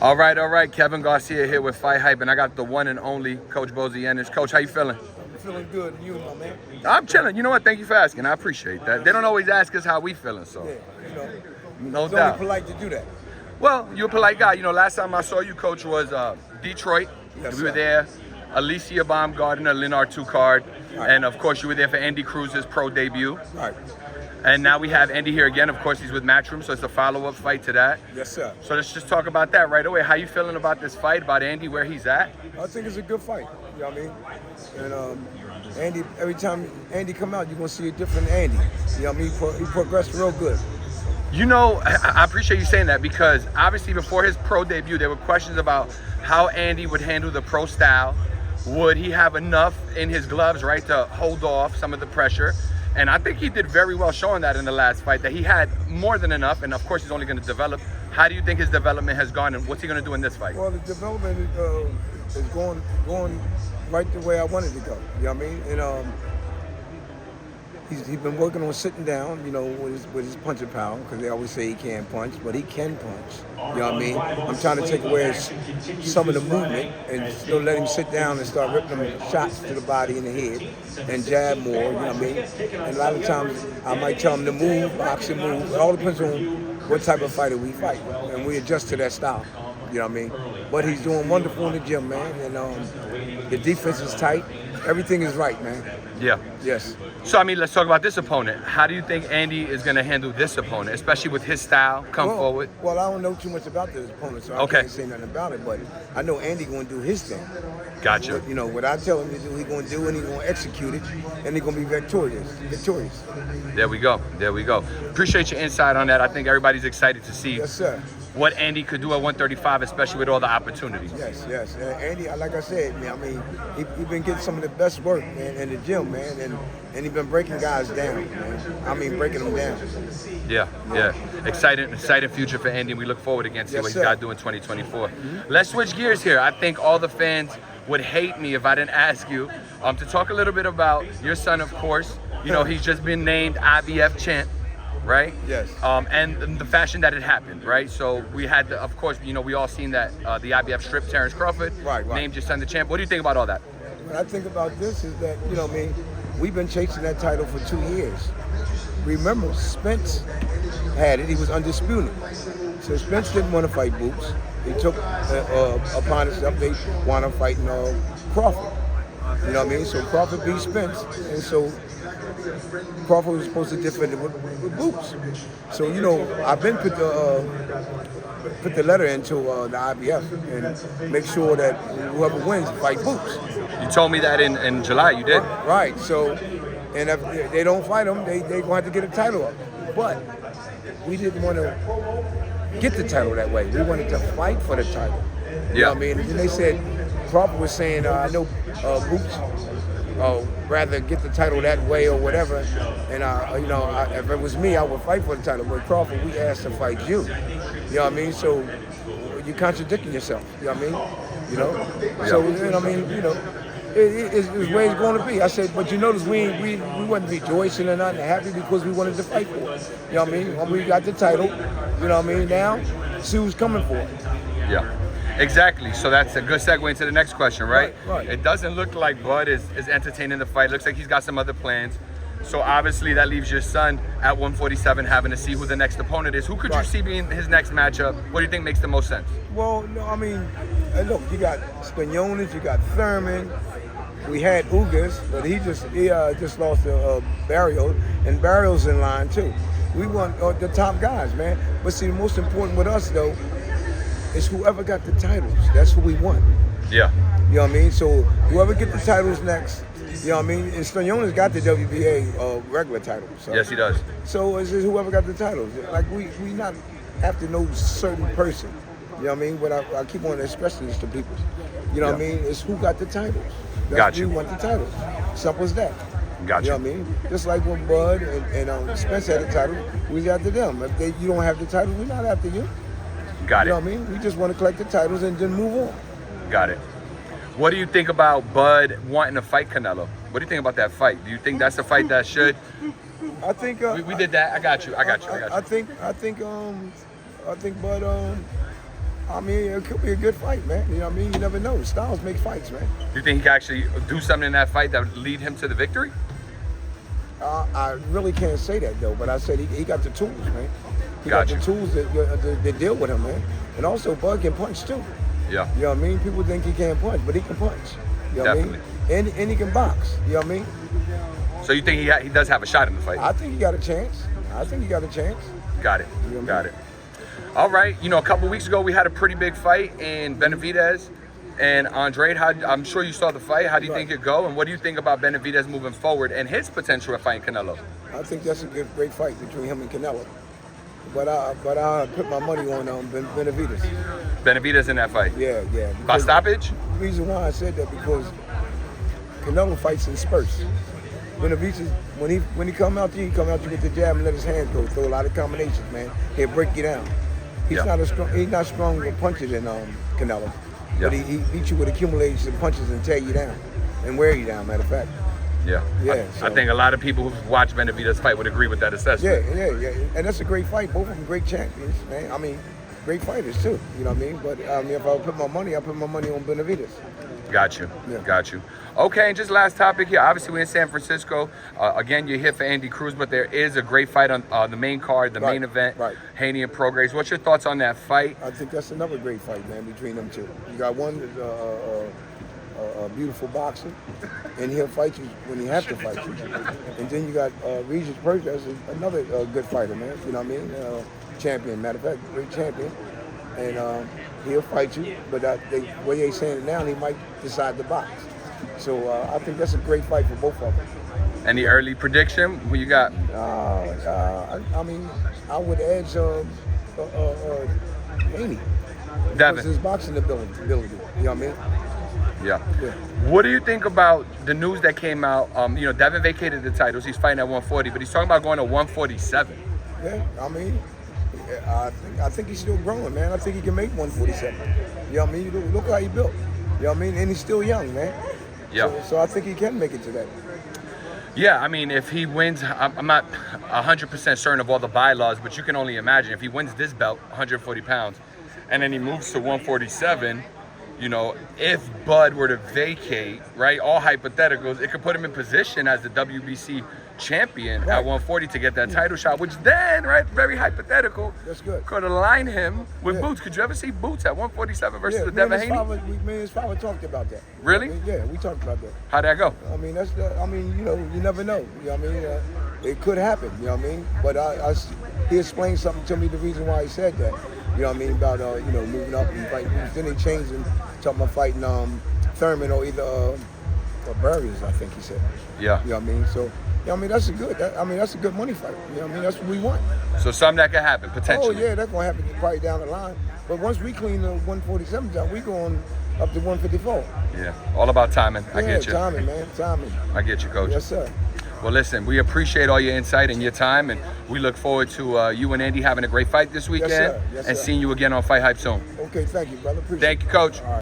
All right. Kevin Garcia here with Fight Hype, and I got the one and only Coach Bozy Ennis. Coach, how you feeling? I'm feeling good. And you, my man? I'm chilling. You know what? Thank you for asking. I appreciate that. They don't always ask us how we feeling, so. Yeah, no it's doubt. only polite to do that. Well, you're a polite guy. You know, last time I saw you, Coach, was Detroit. Yes, we were sir. there. Alicia Baumgardner, Lynn R2 card. Right. And, of course, you were there for Andy Cruz's pro debut. Right. And now we have Andy here again. Of course, he's with Matchroom, so it's a follow-up fight to that. Yes, sir. So let's just talk about that right away. How you feeling about this fight, about Andy, where he's at? I think it's a good fight. You know what I mean? And Andy, every time Andy come out, you're going to see a different Andy. You know what I mean? He progressed real good. You know, I appreciate you saying that because obviously before his pro debut, there were questions about how Andy would handle the pro style. Would he have enough in his gloves, right, to hold off some of the pressure? And I think he did very well showing that in the last fight, that he had more than enough, and of course he's only going to develop. How do you think his development has gone, and what's he going to do in this fight? Well, the development is going right the way I wanted to go. You know what I mean? And he's been working on sitting down, you know, with his punching power, because they always say he can't punch, but he can punch. You know what I mean? I'm trying to take away some of the movement and still let him sit down and start ripping them shots to the body and the head and jab more, you know what I mean? And a lot of times I might tell him to move, boxing move. It all depends on what type of fighter we fight, and we adjust to that style. You know what I mean? But he's doing wonderful in the gym, man, and the defense is tight. Everything is right, man. Yeah. Yes. So, I mean, let's talk about this opponent. How do you think Andy is going to handle this opponent, especially with his style, forward? Well, I don't know too much about this opponent, so I can't say nothing about it, but I know Andy going to do his thing. Gotcha. You know, what I tell him to do, he's going to do, and he's going to execute it, and he's going to be victorious. There we go. Appreciate your insight on that. I think everybody's excited to see Yes, sir. what Andy could do at 135, especially with all the opportunities. Yes. Andy, like I said, man, I mean, he been getting some of the best work, man, in the gym, man, and he been breaking guys down, man. I mean, breaking them down. Yeah. Exciting future for Andy. We look forward again to see what he's got to do in 2024. Let's switch gears here. I think all the fans would hate me if I didn't ask you to talk a little bit about your son, of course. You know, he's just been named IBF champ, right? Yes. And the fashion that it happened, right? So we had, of course, you know, we all seen that the IBF strip Terrence Crawford named your son the champ. What do you think about all that? What I think about this is that, you know what I mean, we've been chasing that title for 2 years. Remember, Spence had it. He was undisputed. So Spence didn't want to fight Boots. He took upon himself, they wound up fighting Crawford. You know what I mean? So Crawford beat Spence, and so Crawford was supposed to defend it with Boots. So, you know, I've been put the letter into the IBF and make sure that whoever wins fight Boots. You told me that in July. You did. Right. So, and if they don't fight him, they gonna have to get a title up. But we didn't want to get the title that way. We wanted to fight for the title. You know what I mean? And they said, Crawford was saying, I know Boots rather get the title that way or whatever. And, you know, if it was me, I would fight for the title. But Crawford, we asked to fight you. You know what I mean? So you're contradicting yourself. You know what I mean? You know? So, you know what I mean? You know, it's where it's going to be. I said, but you notice we wasn't rejoicing or nothing, happy because we wanted to fight for it. You know what I mean? When we got the title, you know what I mean? Now, see who's coming for it. Yeah. Exactly. So that's a good segue into the next question, right? Right. It doesn't look like Bud is entertaining the fight. It looks like he's got some other plans. So obviously that leaves your son at 147 having to see who the next opponent is. Who could you see being his next matchup? What do you think makes the most sense? Well, no, I mean, look, you got Spagnonis, you got Thurman. We had Ugas, but he just lost to Barrios, and Barrios in line too. We want the top guys, man. But see, the most important with us though is whoever got the titles. That's who we want. Yeah. You know what I mean? So whoever get the titles next, you know what I mean? And Stagnone's got the WBA regular title. So. Yes, he does. So it's just whoever got the titles. Like we not have to know certain person. You know what I mean? But I keep on expressing this to people. You know what I mean? It's who got the titles. That's who want the titles. Simple as that. Gotcha. You know what I mean? Just like when Bud and Spence had the title, we got to them. If you don't have the title, we're not after you. Got it. You know what I mean? We just want to collect the titles and then move on. Got it. What do you think about Bud wanting to fight Canelo? What do you think about that fight? Do you think that's a fight that should? I think we did that. I got you. I think Bud. I mean, it could be a good fight, man. You know what I mean? You never know. Styles make fights, man. You think he can actually do something in that fight that would lead him to the victory? I really can't say that, though, but I said he got the tools, man. He Gotcha. got the tools that deal with him, man. And also, Bud can punch, too. Yeah. You know what I mean? People think he can't punch, but he can punch. You know Definitely. what I mean? And he can box. You know what I mean? So you think he does have a shot in the fight? I think he got a chance. Got it. You know what I Got mean? it. All right. You know, a couple weeks ago we had a pretty big fight in Benavidez and Andrade. I'm sure you saw the fight. How do you think it go? And what do you think about Benavidez moving forward and his potential at fighting Canelo? I think that's a great fight between him and Canelo. But I put my money on Benavidez. Benavidez in that fight? Yeah. By stoppage? The reason why I said that because Canelo fights in spurts. Benavidez, when he come out to you, he come out to you with the jab and let his hands go. Throw a lot of combinations, man. He'll break you down. He's not strong with punches than Canelo. But he beats you with accumulation of punches and tear you down and wear you down, matter of fact. Yeah. So. I think a lot of people who've watched Benavidez fight would agree with that assessment. Yeah. And that's a great fight. Both of them great champions, man. I mean, great fighters too. You know what I mean? But if I put my money, I put my money on Benavidez. Got you. Yeah. Got you. Okay, and just last topic here. Obviously, we're in San Francisco. Again, you're here for Andy Cruz, but there is a great fight on the main card, the main event. Right. Haney and Prograis. What's your thoughts on that fight? I think that's another great fight, man, between them two. You got one a beautiful boxer, and he'll fight you when he has to fight you. And then you got Regis Prograis, another good fighter, man. You know what I mean? Champion, matter of fact, great champion. And he'll fight you, but the way they're saying it now, he might decide to box. So I think that's a great fight for both of them. Any early prediction? Who you got? I mean, I would edge Haney. Devin. His boxing ability. You know what I mean? Yeah. What do you think about the news that came out? Devin vacated the titles. He's fighting at 140, but he's talking about going to 147. Yeah, I mean, I think he's still growing, man. I think he can make 147. You know what I mean? Look how he built. You know what I mean? And he's still young, man. Yeah. So I think he can make it to that. Yeah, I mean, if he wins, I'm not 100% certain of all the bylaws, but you can only imagine if he wins this belt, 140 pounds, and then he moves to 147, if Bud were to vacate, right, all hypotheticals, it could put him in position as the WBC champion at 140 to get that title shot, which then, right, very hypothetical, that's good, could align him with Boots. Could you ever see Boots at 147 versus the Devin Haney? Me and his father talked about that. Really? Yeah, we talked about that. How'd that go? I mean, you never know. You know what I mean? It could happen, you know what I mean? But he explained something to me, the reason why he said that. You know what I mean? About, moving up and fighting. Then they changed and talking about fighting Thurman or either Burgers, I think he said. Yeah. You know what I mean? So, that's a good money fight. You know what I mean? That's what we want. So something that could happen, potentially. Oh, yeah, that's going to happen probably down the line. But once we clean the 147 down, we going up to 154. Yeah, all about timing. I get you. Timing, man. Timing. I get you, Coach. Yes, sir. Well, listen, we appreciate all your insight and your time, and we look forward to you and Andy having a great fight this weekend Yes, sir. and seeing you again on Fight Hype soon. Okay, thank you, brother. Appreciate it. Thank you, Coach. All right.